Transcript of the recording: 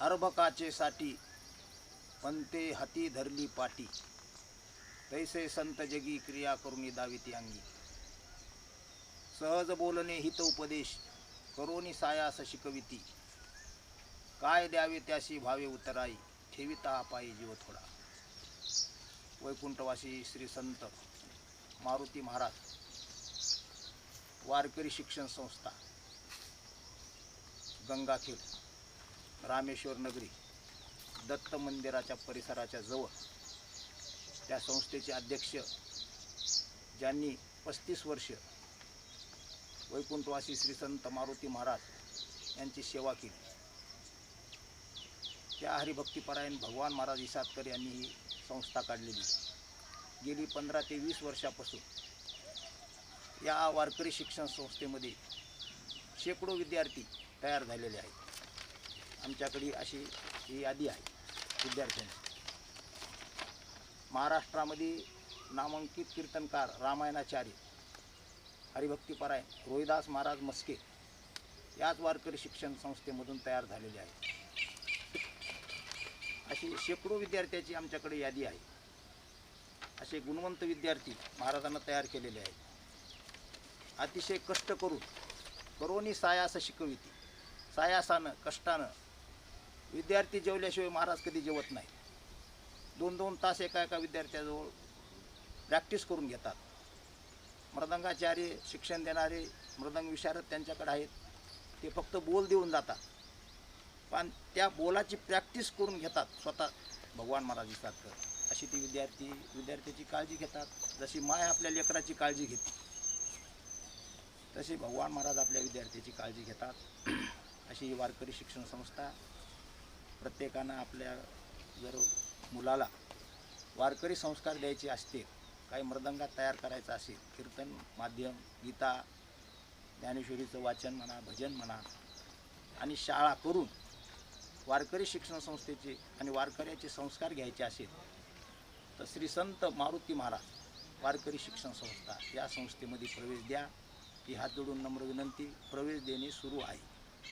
अर्भकाचे साठी पंते हाती धरली पाटी, तैसे संत जगी क्रिया करुनी दाविती अंगी. सहज बोलणे हित उपदेश, करोनी सायास शिकविती. काय द्यावे त्याशी भावे उतराई, ठेविता पायी जीव थोडा. वैकुंठवासी श्री संत मारुती महाराज वारकरी शिक्षण संस्था, गंगाखेड, रामेश्वर नगरी, दत्त मंदिराच्या परिसराच्या जवळ, त्या संस्थेचे अध्यक्ष ज्यांनी 35 वर्ष वैकुंठवासी श्री संत मारुती महाराज यांची सेवा केली, त्या हरिभक्तीपरायण भगवान महाराज इसादकर यांनी ही संस्था काढलेली. गेली 15 ते 20 वर्षापासून या वारकरी शिक्षण संस्थेमध्ये शेकडो विद्यार्थी तयार झालेले आहेत. आमच्याकडे अशी ही यादी आहे विद्यार्थ्यांची. महाराष्ट्रामध्ये नामांकित कीर्तनकार रामायणाचार्य हरिभक्तीपरायण रोहिदास महाराज मस्के याच वारकरी शिक्षण संस्थेमधून तयार झालेले आहेत. अशी शेकडो विद्यार्थ्याची आमच्याकडे यादी आहे. असे गुणवंत विद्यार्थी महाराजांना तयार केलेले आहेत. अतिशय कष्ट करून करोनी सायास शिकविती. सायासानं, कष्टानं विद्यार्थी जेवल्याशिवाय महाराज कधी जेवत नाही. 2-2 तास एका विद्यार्थ्याजवळ प्रॅक्टिस करून घेतात. मृदंगाचार्य शिक्षण देणारे मृदंग विशारद त्यांच्याकडे आहेत. ते फक्त बोल देऊन जातात, पण त्या बोलाची प्रॅक्टिस करून घेतात स्वतः भगवान महाराज इसादकर. अशी ती विद्यार्थ्याची काळजी घेतात. जशी माय आपल्या लेकराची काळजी घेते, तसे भगवान महाराज आपल्या विद्यार्थ्याची काळजी घेतात. अशी ही वारकरी शिक्षण संस्था. प्रत्येकानं आपल्या जर मुलाला वारकरी संस्कार द्यायचे असतील, काही मृदंगात तयार करायचं असेल, कीर्तन माध्यम, गीता, ज्ञानेश्वरीचं वाचन म्हणा, भजन म्हणा, आणि शाळा करून वारकरी शिक्षण संस्थेचे आणि वारकऱ्याचे संस्कार घ्यायचे असेल तर श्री संत मारुती महाराज वारकरी शिक्षण संस्था या संस्थेमध्ये प्रवेश द्या. ही हात जोडून नम्र विनंती. प्रवेश देणे सुरू आहे.